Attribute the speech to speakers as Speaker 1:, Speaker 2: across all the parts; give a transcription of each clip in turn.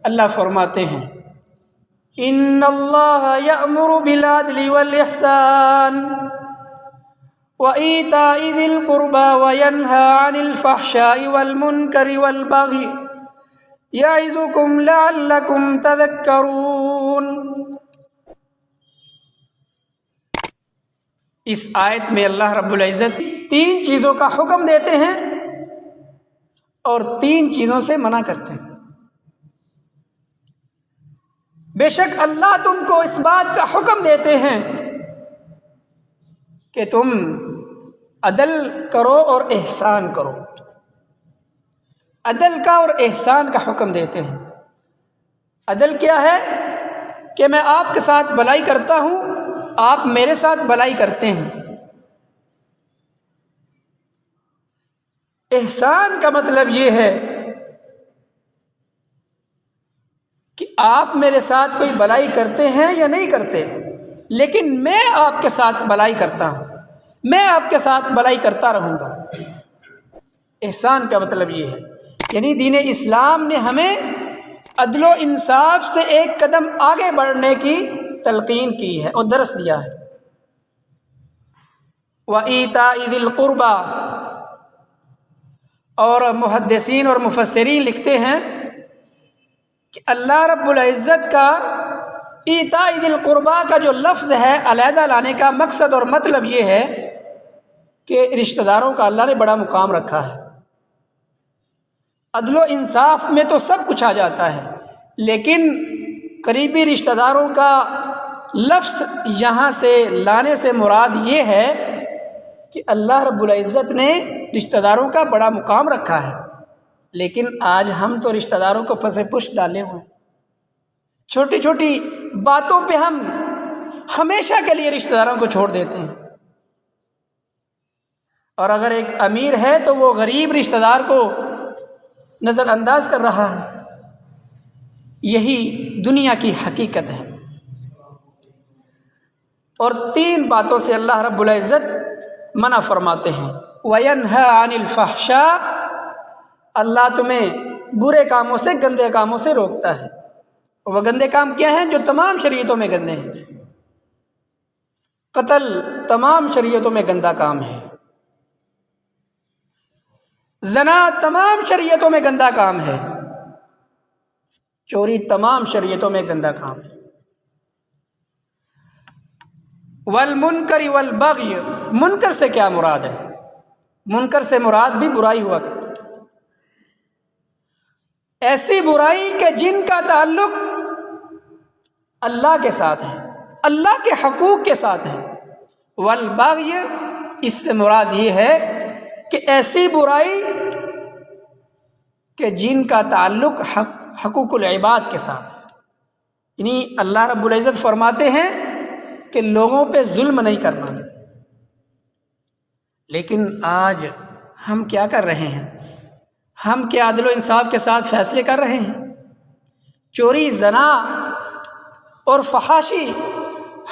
Speaker 1: اللہ فرماتے ہیں ان اللہ یأمر بالعدل والإحسان وإیتاء ذی القربى وینہی عن الفحشاء والمنکر والبغی یعظکم لعلکم تذکرون۔ اس آیت میں اللہ رب العزت 3 چیزوں کا حکم دیتے ہیں اور 3 چیزوں سے منع کرتے ہیں۔ بے شک اللہ تم کو اس بات کا حکم دیتے ہیں کہ تم عدل کرو اور احسان کرو۔ عدل کا اور احسان کا حکم دیتے ہیں۔ عدل کیا ہے کہ میں آپ کے ساتھ بھلائی کرتا ہوں، آپ میرے ساتھ بھلائی کرتے ہیں۔ احسان کا مطلب یہ ہے کہ آپ میرے ساتھ کوئی بھلائی کرتے ہیں یا نہیں کرتے، لیکن میں آپ کے ساتھ بھلائی کرتا ہوں، میں آپ کے ساتھ بھلائی کرتا رہوں گا۔ احسان کا مطلب یہ ہے، یعنی دین اسلام نے ہمیں عدل و انصاف سے ایک قدم آگے بڑھنے کی تلقین کی ہے اور درس دیا ہے۔ وَإِيتَاءِ ذِي الْقُرْبَى، اور محدثین اور مفسرین لکھتے ہیں کہ اللہ رب العزت کا ایتاء ذی القربیٰ کا جو لفظ ہے علیحدہ لانے کا مقصد اور مطلب یہ ہے کہ رشتہ داروں کا اللہ نے بڑا مقام رکھا ہے۔ عدل و انصاف میں تو سب کچھ آ جاتا ہے، لیکن قریبی رشتہ داروں کا لفظ یہاں سے لانے سے مراد یہ ہے کہ اللہ رب العزت نے رشتہ داروں کا بڑا مقام رکھا ہے، لیکن آج ہم تو رشتہ داروں کو پس پشت ڈالے ہوئے ہیں۔ چھوٹی چھوٹی باتوں پہ ہم ہمیشہ کے لیے رشتہ داروں کو چھوڑ دیتے ہیں، اور اگر ایک امیر ہے تو وہ غریب رشتہ دار کو نظر انداز کر رہا ہے۔ یہی دنیا کی حقیقت ہے۔ اور 3 باتوں سے اللہ رب العزت منع فرماتے ہیں۔ وَيَنْهَى عَنِ الْفَحْشَاءِ، اللہ تمہیں برے کاموں سے، گندے کاموں سے روکتا ہے۔ وہ گندے کام کیا ہیں؟ جو تمام شریعتوں میں گندے ہیں۔ قتل تمام شریعتوں میں گندا کام ہے، زنا تمام شریعتوں میں گندا کام ہے، چوری تمام شریعتوں میں گندا کام ہے۔ والمنکر والبغی، منکر سے کیا مراد ہے؟ منکر سے مراد بھی برائی ہوا کرتی ہے، ایسی برائی کہ جن کا تعلق اللہ کے ساتھ ہے، اللہ کے حقوق کے ساتھ ہے۔ والبغی، اس سے مراد یہ ہے کہ ایسی برائی کہ جن کا تعلق حقوق العباد کے ساتھ ہے، یعنی اللہ رب العزت فرماتے ہیں کہ لوگوں پہ ظلم نہیں کرنا، لیکن آج ہم کیا کر رہے ہیں؟ ہم کیا عدل و انصاف کے ساتھ فیصلے کر رہے ہیں؟ چوری، زنا اور فحاشی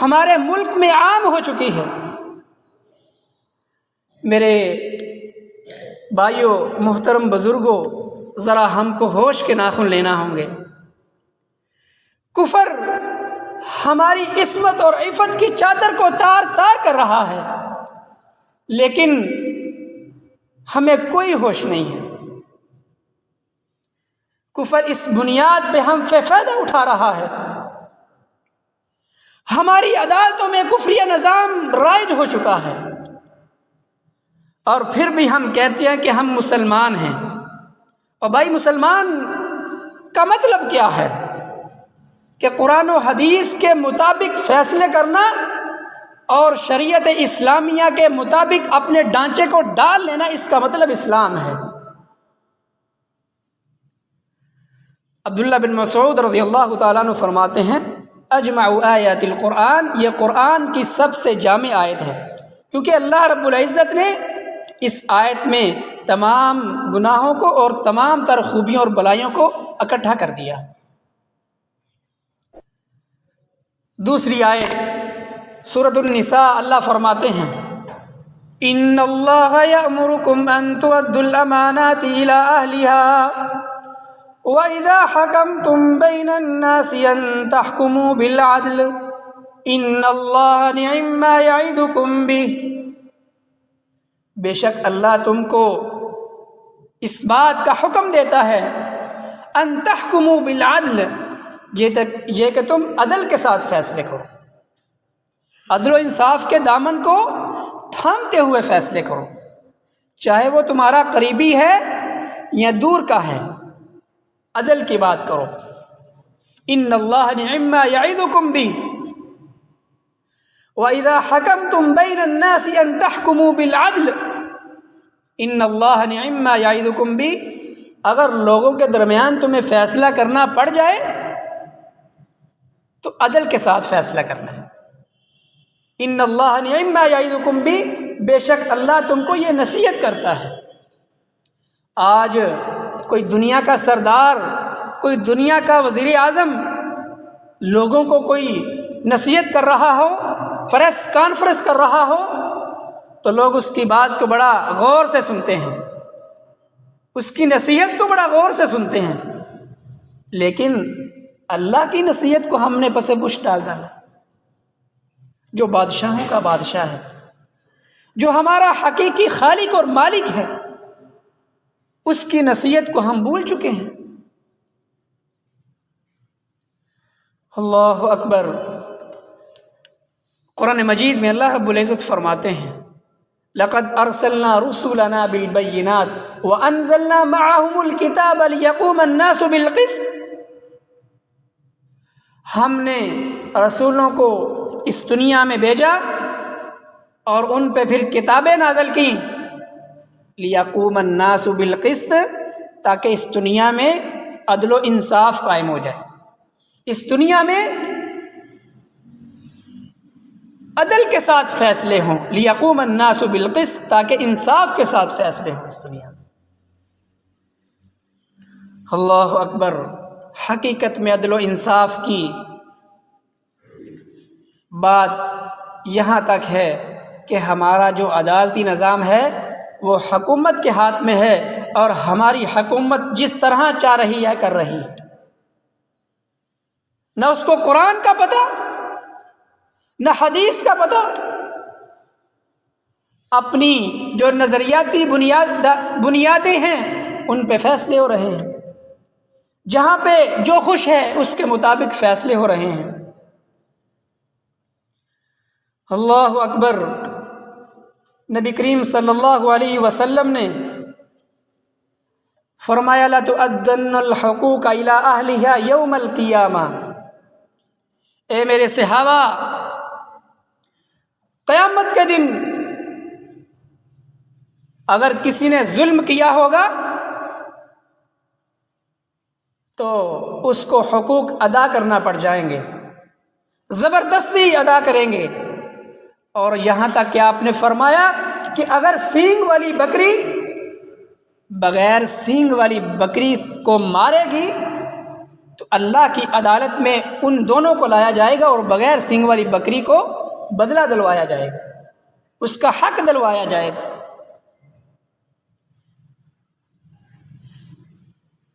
Speaker 1: ہمارے ملک میں عام ہو چکی ہے۔ میرے بھائیوں، محترم بزرگوں، ذرا ہم کو ہوش کے ناخن لینا ہوں گے۔ کفر ہماری عصمت اور عفت کی چادر کو تار تار کر رہا ہے، لیکن ہمیں کوئی ہوش نہیں ہے۔ کفر اس بنیاد پہ ہم سے فائدہ اٹھا رہا ہے۔ ہماری عدالتوں میں کفریہ نظام رائج ہو چکا ہے، اور پھر بھی ہم کہتے ہیں کہ ہم مسلمان ہیں۔ اور بھائی، مسلمان کا مطلب کیا ہے؟ کہ قرآن و حدیث کے مطابق فیصلے کرنا اور شریعت اسلامیہ کے مطابق اپنے ڈھانچے کو ڈال لینا، اس کا مطلب اسلام ہے۔ عبداللہ بن مسعود رضی اللہ تعالیٰ عنہ فرماتے ہیں اجمع آیات القرآن، یہ قرآن کی سب سے جامع آیت ہے، کیونکہ اللہ رب العزت نے اس آیت میں تمام گناہوں کو اور تمام تر خوبیوں اور بلائیوں کو اکٹھا کر دیا۔ دوسری آیت سورۃ النساء، اللہ فرماتے ہیں ان اللہ یأمرکم ان تؤدوا الامانات الی اہلها وَإِذَا حَكَمْتُمْ بَيْنَ النَّاسِ أَن تَحْكُمُوا بِالْعَدْلِ إِنَّ اللَّهَ نِعِمَّا يَعِظُكُمْ بِهِ، بے شک اللہ تم کو اس بات کا حکم دیتا ہے ان تحکموا بالعدل، یہ کہ تم عدل کے ساتھ فیصلے کرو، عدل و انصاف کے دامن کو تھامتے ہوئے فیصلے کرو، چاہے وہ تمہارا قریبی ہے یا دور کا ہے، عدل کی بات کرو۔ ان اللہ نعما یعظکم بہ وَإِذَا حَكَمْتُمْ بَيْنَ النَّاسِ أَن تَحْكُمُوا بِالْعَدْلِ ان اللہ نعما یعظکم بہ، اگر لوگوں کے درمیان تمہیں فیصلہ کرنا پڑ جائے تو عدل کے ساتھ فیصلہ کرنا ہے۔ ان اللہ نعما یعظکم بہ، بے شک اللہ تم کو یہ نصیحت کرتا ہے۔ آج کوئی دنیا کا سردار، کوئی دنیا کا وزیر اعظم لوگوں کو کوئی نصیحت کر رہا ہو، پریس کانفرنس کر رہا ہو، تو لوگ اس کی بات کو بڑا غور سے سنتے ہیں، اس کی نصیحت کو بڑا غور سے سنتے ہیں، لیکن اللہ کی نصیحت کو ہم نے پس پش ڈال ڈالا۔ جو بادشاہوں کا بادشاہ ہے، جو ہمارا حقیقی خالق اور مالک ہے، اس کی نصیحت کو ہم بھول چکے ہیں۔ اللہ اکبر۔ قرآن مجید میں اللہ رب العزت فرماتے ہیں لَقَدْ أَرْسَلْنَا رُسُلَنَا بِالْبَيِّنَاتِ وَأَنزَلْنَا مَعَهُمُ الْكِتَابَ لِيَقُومَ النَّاسُ بِالْقِسْطِ، ہم نے رسولوں کو اس دنیا میں بھیجا اور ان پہ پھر کتابیں نازل کی، لِيَقُومَ النَّاسُ بِالْقِسْطِ، تاکہ اس دنیا میں عدل و انصاف قائم ہو جائے، اس دنیا میں عدل کے ساتھ فیصلے ہوں، لیقوم الناس بالقسط، تاکہ انصاف کے ساتھ فیصلے ہوں اس دنیا میں۔ اللہ اکبر۔ حقیقت میں عدل و انصاف کی بات یہاں تک ہے کہ ہمارا جو عدالتی نظام ہے وہ حکومت کے ہاتھ میں ہے، اور ہماری حکومت جس طرح چاہ رہی ہے کر رہی ہے، نہ اس کو قرآن کا پتہ نہ حدیث کا پتہ، اپنی جو نظریاتی بنیادیں ہیں ان پہ فیصلے ہو رہے ہیں، جہاں پہ جو خوش ہے اس کے مطابق فیصلے ہو رہے ہیں۔ اللہ اکبر۔ نبی کریم صلی اللہ علیہ وسلم نے فرمایا لَتُؤَدَّنَّ الْحُقُوقَ إِلَىٰ أَهْلِهَا يَوْمَ الْقِيَامَةِ، اے میرے صحابہ، قیامت کے دن اگر کسی نے ظلم کیا ہوگا تو اس کو حقوق ادا کرنا پڑ جائیں گے، زبردستی ادا کریں گے، اور یہاں تک کہ آپ نے فرمایا کہ اگر سینگ والی بکری بغیر سینگ والی بکری کو مارے گی تو اللہ کی عدالت میں ان دونوں کو لایا جائے گا اور بغیر سینگ والی بکری کو بدلہ دلوایا جائے گا، اس کا حق دلوایا جائے گا۔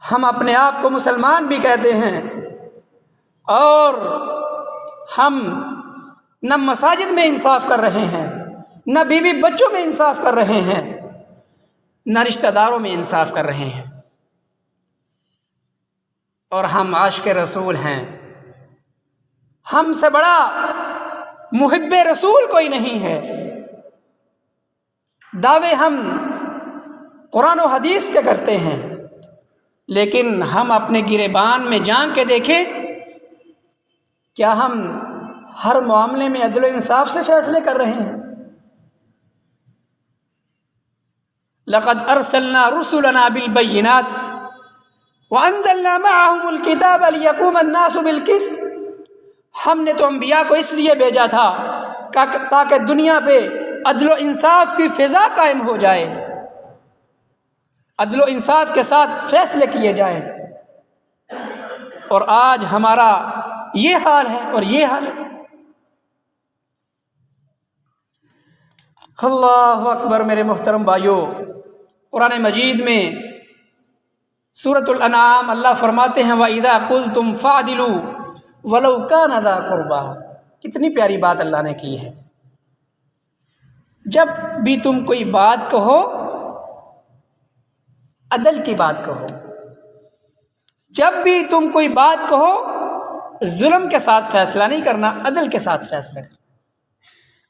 Speaker 1: ہم اپنے آپ کو مسلمان بھی کہتے ہیں، اور ہم نہ مساجد میں انصاف کر رہے ہیں، نہ بیوی بچوں میں انصاف کر رہے ہیں، نہ رشتہ داروں میں انصاف کر رہے ہیں، اور ہم عاشق رسول ہیں۔ ہم سے بڑا محب رسول کوئی نہیں ہے۔ دعوے ہم قرآن و حدیث کے کرتے ہیں، لیکن ہم اپنے گریبان میں جان کے دیکھیں، کیا ہم ہر معاملے میں عدل و انصاف سے فیصلے کر رہے ہیں؟ لَقَدْ أَرْسَلْنَا رُسُلَنَا بِالْبَيِّنَاتِ وَأَنزَلْنَا مَعَهُمُ الْكِتَابَ لِيَقُومَ النَّاسُ بِالْقِسْطِ، ہم نے تو انبیاء کو اس لیے بھیجا تھا تاکہ دنیا پہ عدل و انصاف کی فضا قائم ہو جائے، عدل و انصاف کے ساتھ فیصلے کیے جائیں، اور آج ہمارا یہ حال ہے اور یہ حالت ہے۔ اللہ اکبر۔ میرے محترم بھائیو، قرآن مجید میں سورۃ الانعام اللہ فرماتے ہیں وَإِذَا قُلْتُمْ فَعْدِلُوا وَلَوْ كَانَ ذَا قُرْبَىٰ. کتنی پیاری بات اللہ نے کی ہے. جب بھی تم کوئی بات کہو عدل کی بات کہو. جب بھی تم کوئی بات کہو ظلم کے ساتھ فیصلہ نہیں کرنا، عدل کے ساتھ فیصلہ کرنا.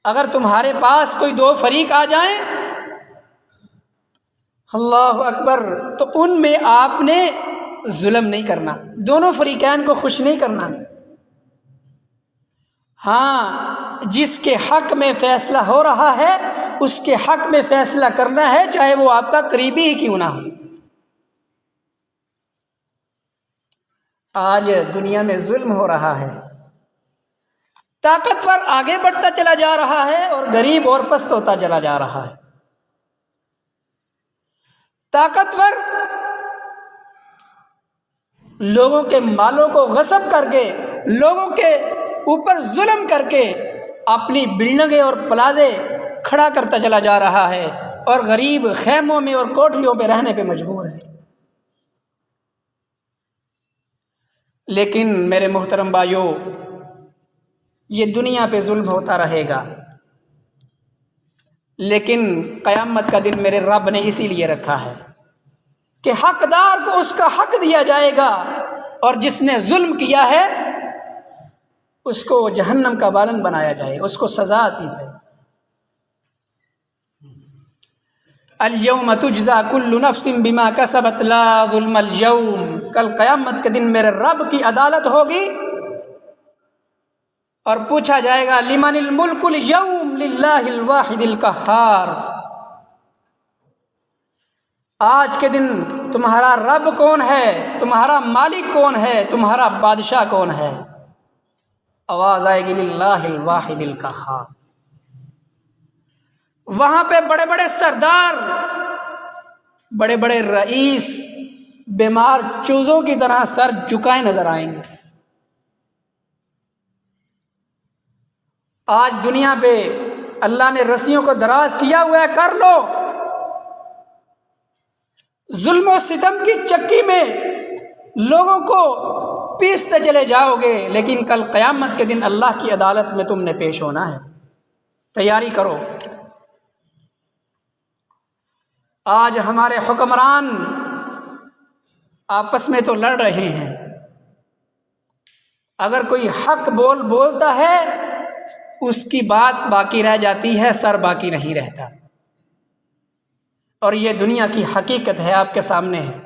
Speaker 1: اگر تمہارے پاس کوئی دو فریق آ جائیں، اللہ اکبر، تو ان میں آپ نے ظلم نہیں کرنا، دونوں فریقین کو خوش نہیں کرنا. ہاں، جس کے حق میں فیصلہ ہو رہا ہے اس کے حق میں فیصلہ کرنا ہے، چاہے وہ آپ کا قریبی ہی کیوں نہ ہو. آج دنیا میں ظلم ہو رہا ہے، طاقتور آگے بڑھتا چلا جا رہا ہے اور غریب اور پست ہوتا چلا جا رہا ہے. طاقتور لوگوں کے مالوں کو غصب کر کے، لوگوں کے اوپر ظلم کر کے اپنی بلڈنگیں اور پلازے کھڑا کرتا چلا جا رہا ہے، اور غریب خیموں میں اور کوٹھیوں پہ رہنے پہ مجبور ہے. لیکن میرے محترم بھائیو، یہ دنیا پہ ظلم ہوتا رہے گا، لیکن قیامت کا دن میرے رب نے اسی لیے رکھا ہے کہ حقدار کو اس کا حق دیا جائے گا، اور جس نے ظلم کیا ہے اس کو جہنم کا بالن بنایا جائے، اس کو سزا دی جائے. الیوم تجزا کل نفس بما کسبت لا ظلم اليوم. کل قیامت کے دن میرے رب کی عدالت ہوگی اور پوچھا جائے گا لمن الملک اليوم للہ الواحد القہار. آج کے دن تمہارا رب کون ہے، تمہارا مالک کون ہے، تمہارا بادشاہ کون ہے؟ آواز آئے گی للہ الواحد القہار. وہاں پہ بڑے بڑے سردار، بڑے بڑے رئیس بیمار چوزوں کی طرح سر جھکائے نظر آئیں گے. آج دنیا پہ اللہ نے رسیوں کو دراز کیا ہوا ہے، کر لو. ظلم و ستم کی چکی میں لوگوں کو پیستے چلے جاؤ گے، لیکن کل قیامت کے دن اللہ کی عدالت میں تم نے پیش ہونا ہے. تیاری کرو. آج ہمارے حکمران آپس میں تو لڑ رہے ہیں، اگر کوئی حق بولتا ہے اس کی بات باقی رہ جاتی ہے، سر باقی نہیں رہتا. اور یہ دنیا کی حقیقت ہے، آپ کے سامنے ہے.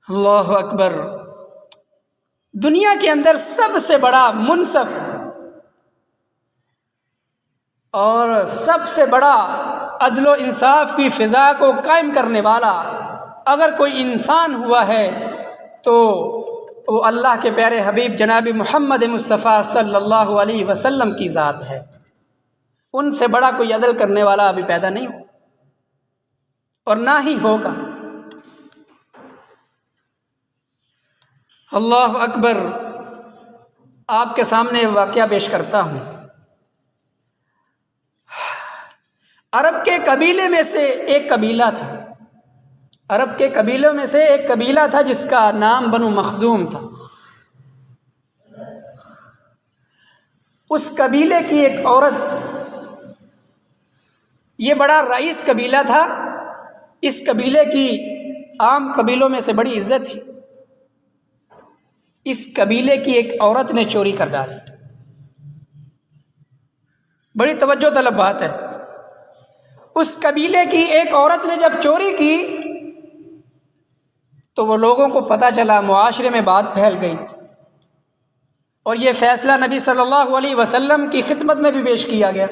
Speaker 1: اللہ اکبر. دنیا کے اندر سب سے بڑا منصف اور سب سے بڑا عدل و انصاف کی فضا کو قائم کرنے والا اگر کوئی انسان ہوا ہے تو وہ اللہ کے پیارے حبیب جناب محمد مصطفیٰ صلی اللہ علیہ وسلم کی ذات ہے. ان سے بڑا کوئی عدل کرنے والا ابھی پیدا نہیں ہوا اور نہ ہی ہوگا. اللہ اکبر. آپ کے سامنے واقعہ پیش کرتا ہوں. عرب کے قبیلے میں سے ایک قبیلہ تھا، عرب کے قبیلوں میں سے ایک قبیلہ تھا جس کا نام بنو مخزوم تھا. اس قبیلے کی ایک عورت، یہ بڑا رئیس قبیلہ تھا، اس قبیلے کی عام قبیلوں میں سے بڑی عزت تھی. اس قبیلے کی ایک عورت نے چوری کر ڈالی. بڑی توجہ طلب بات ہے. اس قبیلے کی ایک عورت نے جب چوری کی تو وہ لوگوں کو پتہ چلا، معاشرے میں بات پھیل گئی، اور یہ فیصلہ نبی صلی اللہ علیہ وسلم کی خدمت میں بھی پیش کیا گیا.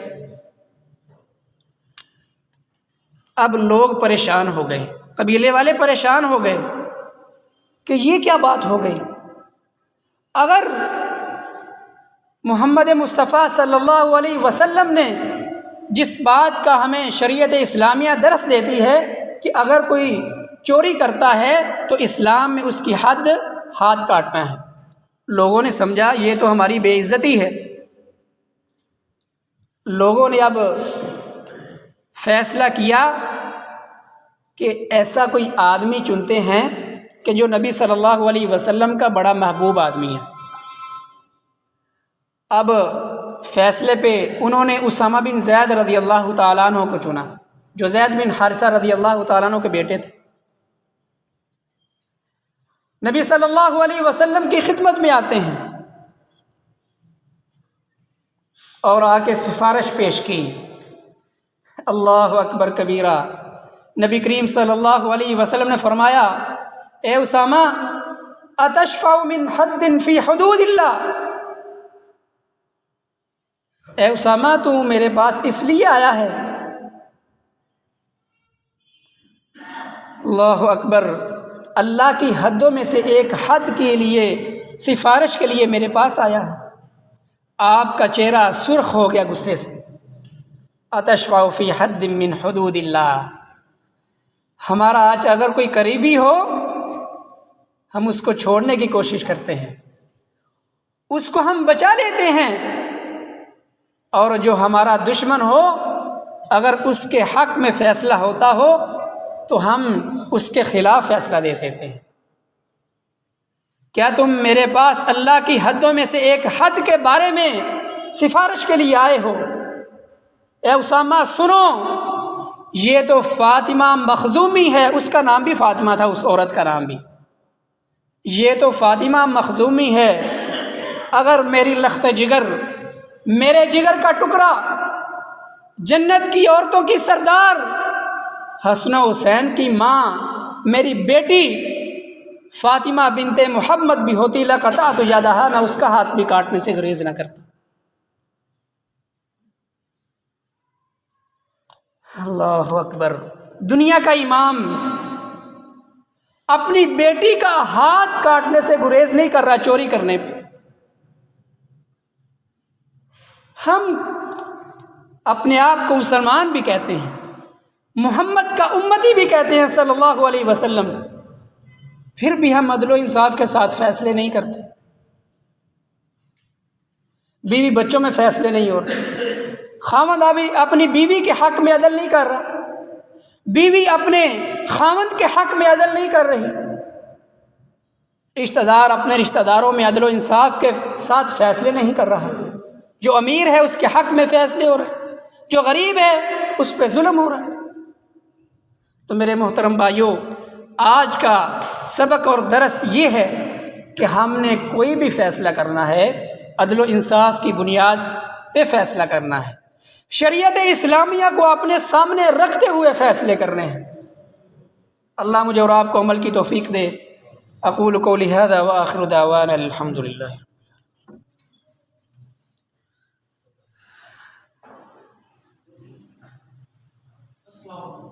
Speaker 1: اب لوگ پریشان ہو گئے، قبیلے والے پریشان ہو گئے کہ یہ کیا بات ہو گئی. اگر محمد مصطفیٰ صلی اللہ علیہ وسلم نے جس بات کا ہمیں شریعت اسلامیہ درس دیتی ہے کہ اگر کوئی چوری کرتا ہے تو اسلام میں اس کی حد ہاتھ کاٹنا ہے، لوگوں نے سمجھا یہ تو ہماری بے عزتی ہے. لوگوں نے اب فیصلہ کیا کہ ایسا کوئی آدمی چنتے ہیں کہ جو نبی صلی اللہ علیہ وسلم کا بڑا محبوب آدمی ہے۔ اب فیصلے پہ انہوں نے اسامہ بن زید رضی اللہ تعالیٰ عنہ کو چنا، جو زید بن حارثہ رضی اللہ تعالیٰ عنہ کے بیٹے تھے۔ نبی صلی اللہ علیہ وسلم کی خدمت میں آتے ہیں اور آ کے سفارش پیش کی۔ اللہ اکبر کبیرہ، نبی کریم صلی اللہ علیہ وسلم نے فرمایا، اے اسامہ، اتشفع من حد فی حدود اللہ، اے اسامہ تو میرے پاس اس لیے آیا ہے، اللہ اکبر، اللہ کی حدوں میں سے ایک حد کے لیے سفارش کے لیے میرے پاس آیا ہے۔ آپ کا چہرہ سرخ ہو گیا غصے سے۔ اتشفع فی حد من حدود اللہ، ہمارا آج اگر کوئی قریبی ہو ہم اس کو چھوڑنے کی کوشش کرتے ہیں، اس کو ہم بچا لیتے ہیں، اور جو ہمارا دشمن ہو اگر اس کے حق میں فیصلہ ہوتا ہو تو ہم اس کے خلاف فیصلہ دے دیتے ہیں۔ کیا تم میرے پاس اللہ کی حدوں میں سے ایک حد کے بارے میں سفارش کے لیے آئے ہو؟ اے اسامہ سنو، یہ تو فاطمہ مخزومی ہے، اس کا نام بھی فاطمہ تھا، اس عورت کا نام بھی، یہ تو فاطمہ مخزومی ہے، اگر میری لخت جگر، میرے جگر کا ٹکڑا، جنت کی عورتوں کی سردار، حسن و حسین کی ماں، میری بیٹی فاطمہ بنت محمد بھی ہوتی لقطعت یدہا، میں اس کا ہاتھ بھی کاٹنے سے گریز نہ کرتا۔ اللہ اکبر، دنیا کا امام اپنی بیٹی کا ہاتھ کاٹنے سے گریز نہیں کر رہا چوری کرنے پہ۔ ہم اپنے آپ کو مسلمان بھی کہتے ہیں، محمد کا امتی بھی کہتے ہیں صلی اللہ علیہ وسلم، پھر بھی ہم عدل و انصاف کے ساتھ فیصلے نہیں کرتے۔ بیوی بچوں میں فیصلے نہیں ہو رہے، خاوند اپنی بیوی کے حق میں عدل نہیں کر رہا، بیوی اپنے خاوند کے حق میں عدل نہیں کر رہی، رشتہ دار اپنے رشتہ داروں میں عدل و انصاف کے ساتھ فیصلے نہیں کر رہا، جو امیر ہے اس کے حق میں فیصلے ہو رہے ہیں، جو غریب ہے اس پہ ظلم ہو رہا ہے۔ تو میرے محترم بھائیوں، آج کا سبق اور درس یہ ہے کہ ہم نے کوئی بھی فیصلہ کرنا ہے عدل و انصاف کی بنیاد پہ فیصلہ کرنا ہے، شریعت اسلامیہ کو اپنے سامنے رکھتے ہوئے فیصلے کرنے ہیں۔ اللہ مجھے اور آپ کو عمل کی توفیق دے۔ اقول قولی ھذا وآخر دعوانا الحمد للہ۔
Speaker 2: السلام